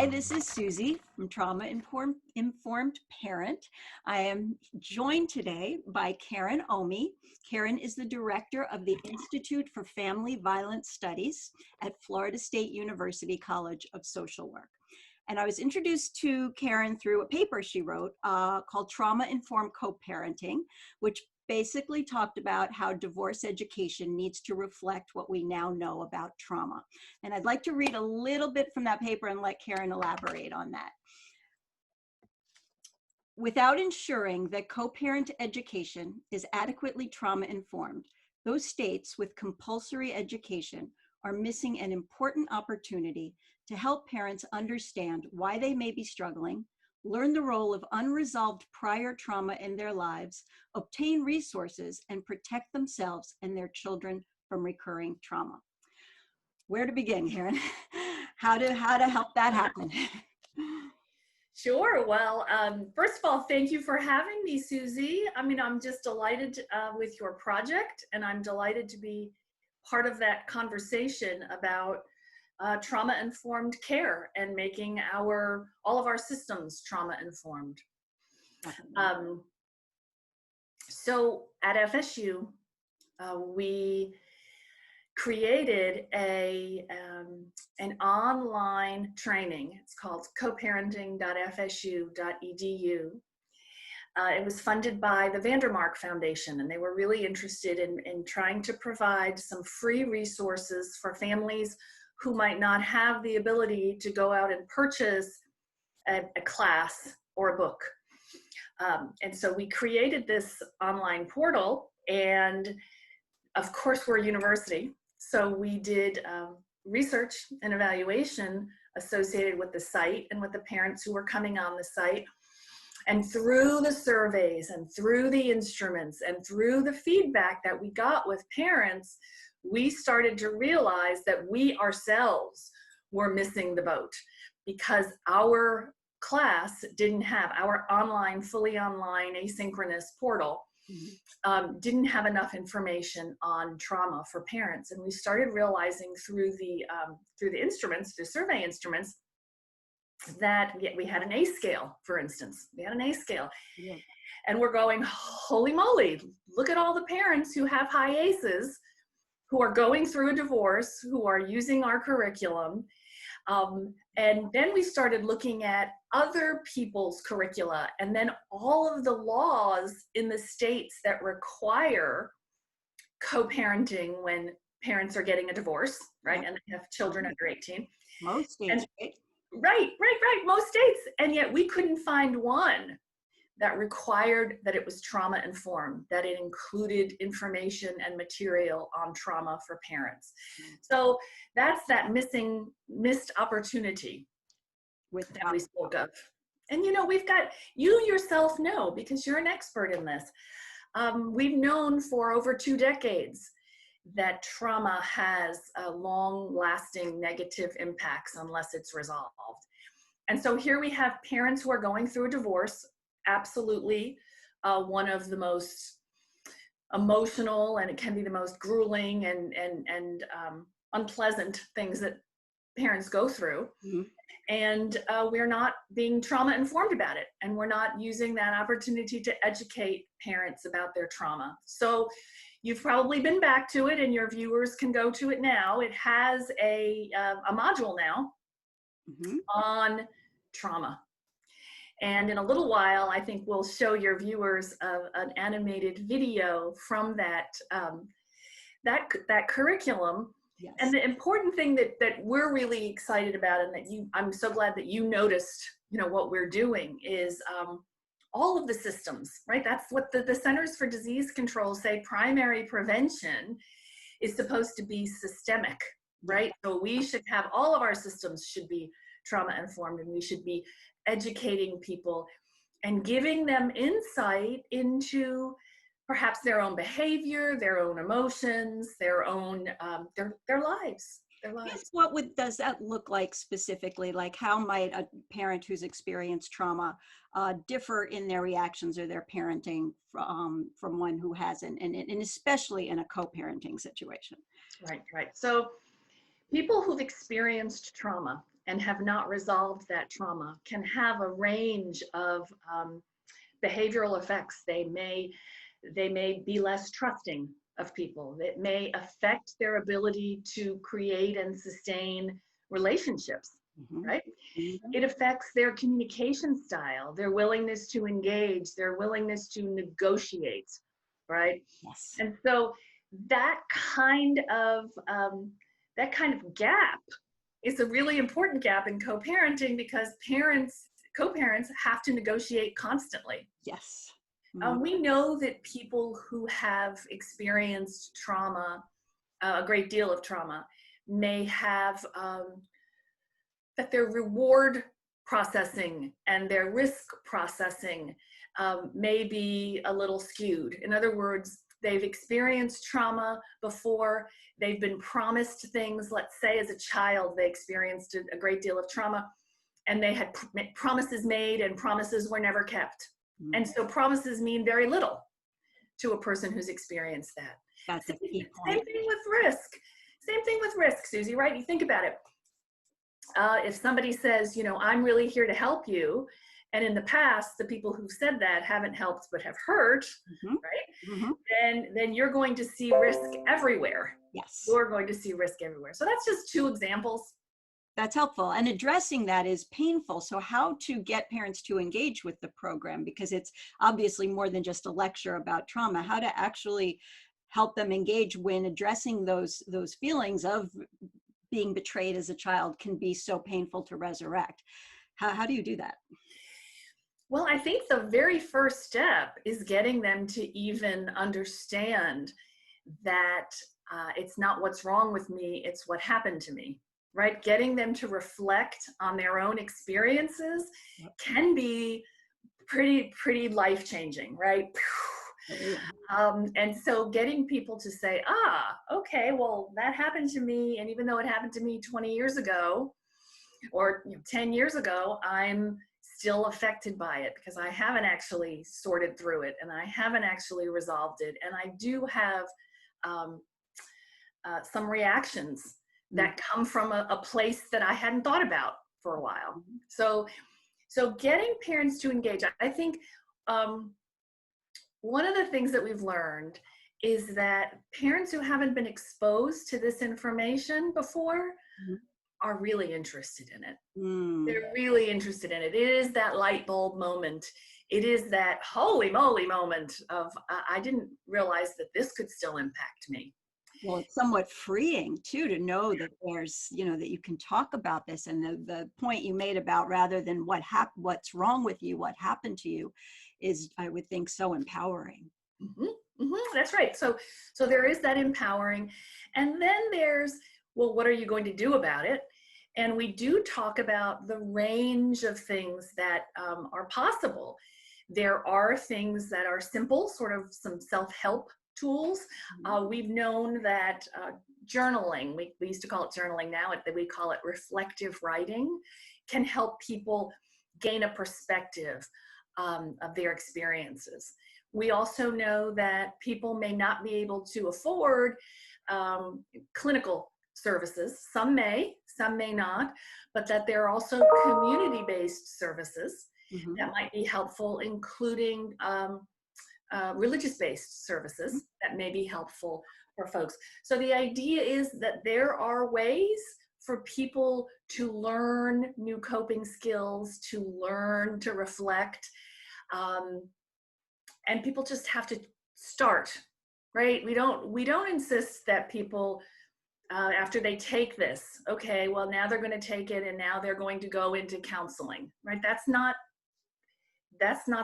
Hi, this is Susie from Trauma Informed Parent. I am joined today by Karen Oehme. Karen is the director of the Institute for Family Violence Studies at Florida State University College of Social Work. And I was introduced to Karen through a paper she wrote called Trauma Informed Coparenting, which basically talked about how divorce education needs to reflect what we now know about trauma. And I'd like to read a little bit from that paper and let Karen elaborate on that. Without ensuring that co-parent education is adequately trauma-informed, those states with compulsory education are missing an important opportunity to help parents understand why they may be struggling, learn the role of unresolved prior trauma in their lives, obtain resources, and protect themselves and their children from recurring trauma. Where to begin, Karen? How to help that happen? Sure. Well, first of all, thank you for having me, Susie. I mean, I'm just delighted with your project, and I'm delighted to be part of that conversation about trauma-informed care and making all of our systems trauma-informed. So at FSU, we created an online training. It's called coparenting.fsu.edu. It was funded by the Vandermark Foundation, and they were really interested in trying to provide some free resources for families who might not have the ability to go out and purchase a class or a book. And so we created this online portal, and of course we're a university, so we did research and evaluation associated with the site and with the parents who were coming on the site. And through the surveys and through the instruments and through the feedback that we got with parents, we started to realize that we ourselves were missing the boat, because our class didn't have, our fully online asynchronous portal didn't have enough information on trauma for parents. And we started realizing through the instruments, the survey instruments, that we had an A scale, for instance. We had an A scale. Yeah. And we're going, holy moly, look at all the parents who have high ACEs, who are going through a divorce, who are using our curriculum. And then we started looking at other people's curricula, and then all of the laws in the states that require co-parenting when parents are getting a divorce, right? And they have children under 18. Most states, right? Right. Most states. And yet we couldn't find one that required that it was trauma informed, that it included information and material on trauma for parents. So that's that missed opportunity that we spoke of. And we've got, you yourself know, because you're an expert in this, we've known for over 2 decades that trauma has long-lasting negative impacts unless it's resolved. And so here we have parents who are going through a divorce. Absolutely one of the most emotional, and it can be the most grueling and unpleasant things that parents go through. Mm-hmm. And we're not being trauma informed about it, and we're not using that opportunity to educate parents about their trauma. So you've probably been back to it, and your viewers can go to it now. It has a module now on trauma. And in a little while, I think we'll show your viewers an animated video from that curriculum. Yes. And the important thing that we're really excited about, and that I'm so glad that you noticed, what we're doing is all of the systems, right? That's what the Centers for Disease Control say. Primary prevention is supposed to be systemic, right? So we should have, all of our systems should be trauma informed, and we should be educating people and giving them insight into perhaps their own behavior, their own emotions, their own their lives. Yes, what does that look like specifically? Like, how might a parent who's experienced trauma differ in their reactions or their parenting from one who hasn't, and especially in a co-parenting situation? Right. So people who've experienced trauma, and have not resolved that trauma can have a range of behavioral effects. They may be less trusting of people. It may affect their ability to create and sustain relationships, right? It affects their communication style, their willingness to engage, their willingness to negotiate, right? Yes. And so that kind of gap is a really important gap in co-parenting, because co-parents have to negotiate constantly. Yes. We know that people who have experienced trauma, a great deal of trauma, may have that their reward processing and their risk processing may be a little skewed. In other words, they've experienced trauma before, they've been promised things. Let's say as a child, they experienced a great deal of trauma, and they had promises made and promises were never kept. And so promises mean very little to a person who's experienced that. That's a key point. Same thing with risk. Same thing with risk, Susie, right? You think about it. If somebody says, you know, I'm really here to help you, and in the past, the people who've said that haven't helped but have hurt, right? Then you're going to see risk everywhere. Yes. You're going to see risk everywhere. So that's just two examples. That's helpful. And addressing that is painful. So how to get parents to engage with the program, because it's obviously more than just a lecture about trauma, how to actually help them engage when addressing those feelings of being betrayed as a child can be so painful to resurrect. How do you do that? Well, I think the very first step is getting them to even understand that it's not what's wrong with me, it's what happened to me, right? Getting them to reflect on their own experiences can be pretty life-changing, right? And so getting people to say, okay, well, that happened to me, and even though it happened to me 20 years ago, or 10 years ago, I'm still affected by it because I haven't actually sorted through it, and I haven't actually resolved it, and I do have some reactions that come from a place that I hadn't thought about for a while. So getting parents to engage, I think one of the things that we've learned is that parents who haven't been exposed to this information before are really interested in it. They're really interested in it. It is that light bulb moment. It is that holy moly moment of, I didn't realize that this could still impact me. Well, it's somewhat freeing too, to know that there's, you know, that you can talk about this. And the point you made about, rather than what's wrong with you, what happened to you, is, I would think, so empowering. That's right. So there is that empowering. And then there's, well, what are you going to do about it? And we do talk about the range of things that are possible. There are things that are simple, sort of some self-help tools. We've known that journaling, we used to call it journaling, now we call it reflective writing, can help people gain a perspective of their experiences. We also know that people may not be able to afford clinical services. Some may not, but that there are also community-based services that might be helpful, including religious-based services that may be helpful for folks. So the idea is that there are ways for people to learn new coping skills, to learn to reflect, and people just have to start, right? We don't insist that people, after they take this, okay, well, now they're going to take it and now they're going to go into counseling, right? That's not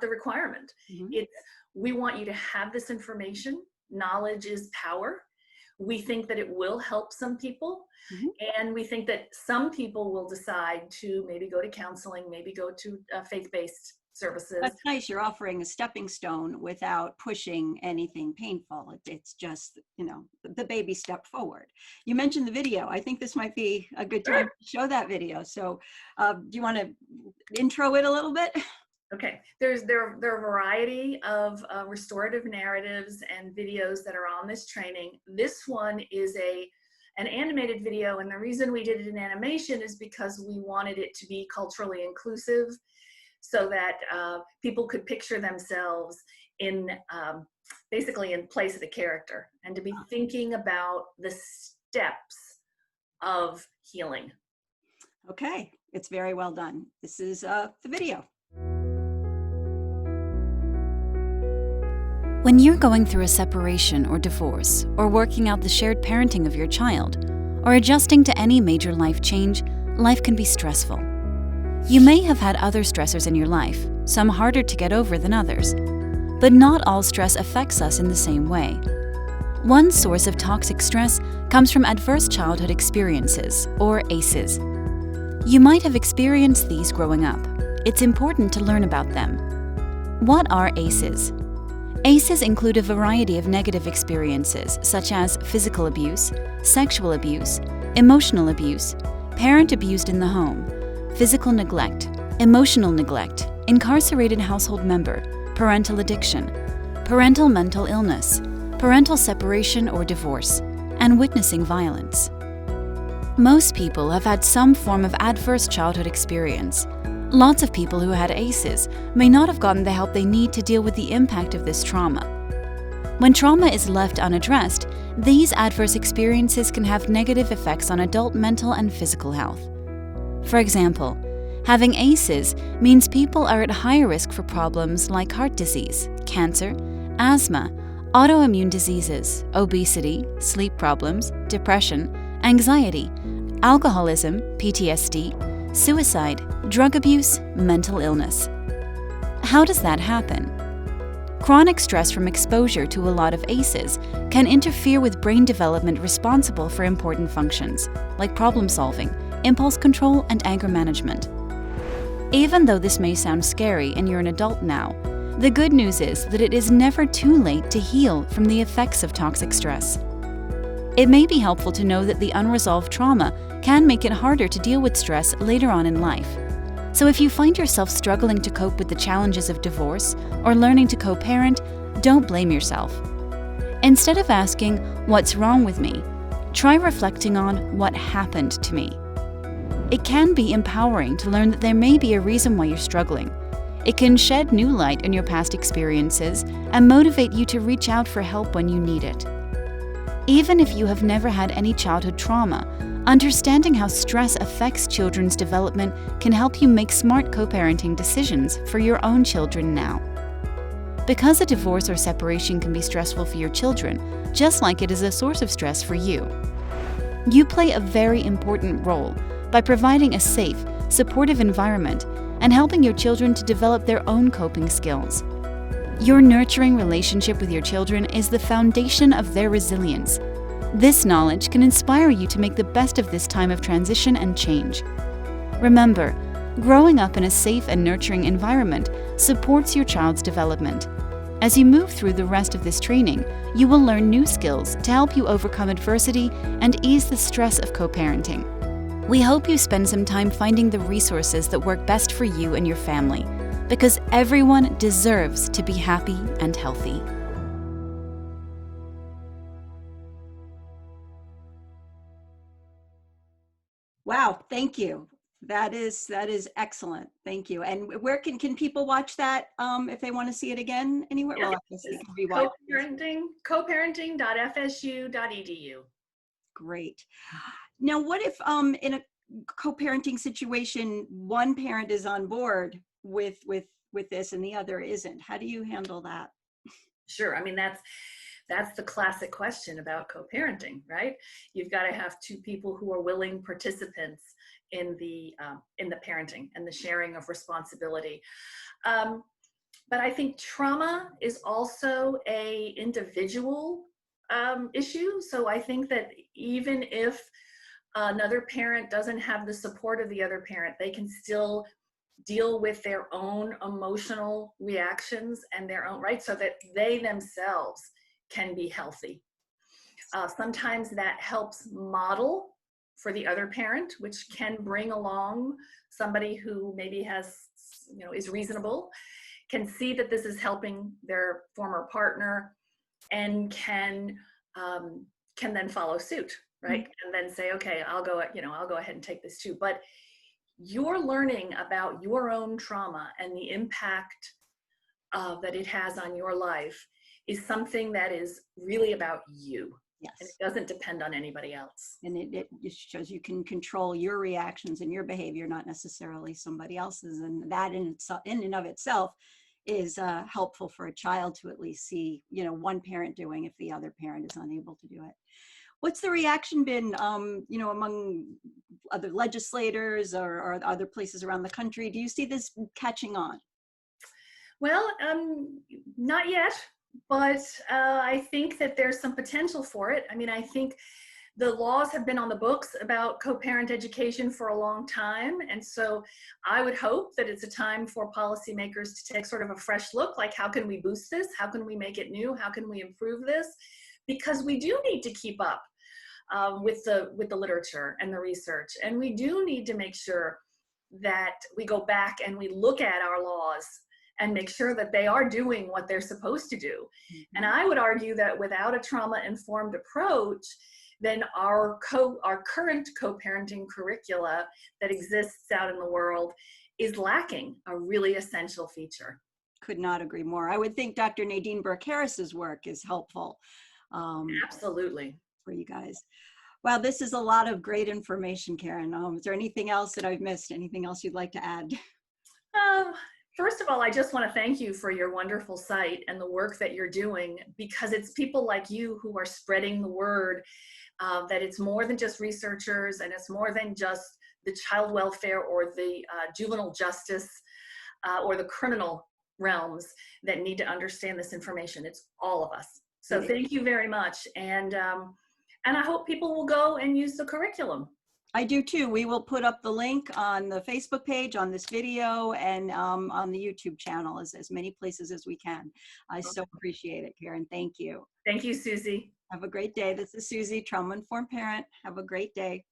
the requirement. It's, we want you to have this information. Knowledge is power. We think that it will help some people, and we think that some people will decide to maybe go to counseling, maybe go to faith-based services. That's nice. You're offering a stepping stone without pushing anything painful. It's just, you know, the baby step forward. You mentioned the video. I think this might be a good time to show that video. So do you want to intro it a little bit? Okay, there are a variety of restorative narratives and videos that are on this training. This one is a an animated video. And the reason we did it in animation is because we wanted it to be culturally inclusive, so that people could picture themselves in basically in place of the character, and to be thinking about the steps of healing. Okay, it's very well done. This is the video. When you're going through a separation or divorce, or working out the shared parenting of your child, or adjusting to any major life change, life can be stressful. You may have had other stressors in your life, some harder to get over than others. But not all stress affects us in the same way. One source of toxic stress comes from adverse childhood experiences, or ACEs. You might have experienced these growing up. It's important to learn about them. What are ACEs? ACEs include a variety of negative experiences, such as physical abuse, sexual abuse, emotional abuse, parent abused in the home, physical neglect, emotional neglect, incarcerated household member, parental addiction, parental mental illness, parental separation or divorce, and witnessing violence. Most people have had some form of adverse childhood experience. Lots of people who had ACEs may not have gotten the help they need to deal with the impact of this trauma. When trauma is left unaddressed, these adverse experiences can have negative effects on adult mental and physical health. For example, having ACEs means people are at higher risk for problems like heart disease, cancer, asthma, autoimmune diseases, obesity, sleep problems, depression, anxiety, alcoholism, PTSD, suicide, drug abuse, mental illness. How does that happen? Chronic stress from exposure to a lot of ACEs can interfere with brain development responsible for important functions, like problem solving, impulse control, and anger management. Even though this may sound scary and you're an adult now, the good news is that it is never too late to heal from the effects of toxic stress. It may be helpful to know that the unresolved trauma can make it harder to deal with stress later on in life. So if you find yourself struggling to cope with the challenges of divorce or learning to co-parent, don't blame yourself. Instead of asking, "What's wrong with me?" try reflecting on what happened to me. It can be empowering to learn that there may be a reason why you're struggling. It can shed new light on your past experiences and motivate you to reach out for help when you need it. Even if you have never had any childhood trauma, understanding how stress affects children's development can help you make smart co-parenting decisions for your own children now. Because a divorce or separation can be stressful for your children, just like it is a source of stress for you. You play a very important role by providing a safe, supportive environment and helping your children to develop their own coping skills. Your nurturing relationship with your children is the foundation of their resilience. This knowledge can inspire you to make the best of this time of transition and change. Remember, growing up in a safe and nurturing environment supports your child's development. As you move through the rest of this training, you will learn new skills to help you overcome adversity and ease the stress of co-parenting. We hope you spend some time finding the resources that work best for you and your family, because everyone deserves to be happy and healthy. Wow, thank you. That is excellent. Thank you. And where can people watch that if they want to see it again anywhere? Yeah, well, I guess they can rewatch. coparenting.fsu.edu. Great. Now, what if in a co-parenting situation, one parent is on board with this and the other isn't? How do you handle that? Sure. I mean, that's the classic question about co-parenting, right? You've got to have two people who are willing participants in the parenting and the sharing of responsibility. But I think trauma is also a individual issue. So I think that even if another parent doesn't have the support of the other parent, they can still deal with their own emotional reactions and their own, right? So that they themselves can be healthy. Sometimes that helps model for the other parent, which can bring along somebody who maybe has, is reasonable, can see that this is helping their former partner, and can then follow suit. right? And then say, okay, I'll go ahead and take this too. But you're learning about your own trauma and the impact that it has on your life is something that is really about you. Yes. And it doesn't depend on anybody else. And it just shows you can control your reactions and your behavior, not necessarily somebody else's. And that in and of itself is helpful for a child to at least see, one parent doing if the other parent is unable to do it. What's the reaction been, among other legislators or other places around the country? Do you see this catching on? Well, not yet, but I think that there's some potential for it. I mean, I think the laws have been on the books about co-parent education for a long time. And so I would hope that it's a time for policymakers to take sort of a fresh look, like how can we boost this? How can we make it new? How can we improve this? Because we do need to keep up with the literature and the research. And we do need to make sure that we go back and we look at our laws and make sure that they are doing what they're supposed to do. Mm-hmm. And I would argue that without a trauma-informed approach, then our current co-parenting curricula that exists out in the world is lacking a really essential feature. Could not agree more. I would think Dr. Nadine Burke-Harris's work is helpful. Absolutely. For you guys. Wow, this is a lot of great information, Karen. Is there anything else that I've missed? Anything else you'd like to add? First of all, I just want to thank you for your wonderful site and the work that you're doing, because it's people like you who are spreading the word that it's more than just researchers, and it's more than just the child welfare or the juvenile justice or the criminal realms that need to understand this information. It's all of us. So thank you very much. And I hope people will go and use the curriculum. I do too. We will put up the link on the Facebook page, on this video, and on the YouTube channel, as many places as we can. I so appreciate it, Karen. Thank you. Thank you, Susie. Have a great day. This is Susie, trauma-informed parent. Have a great day.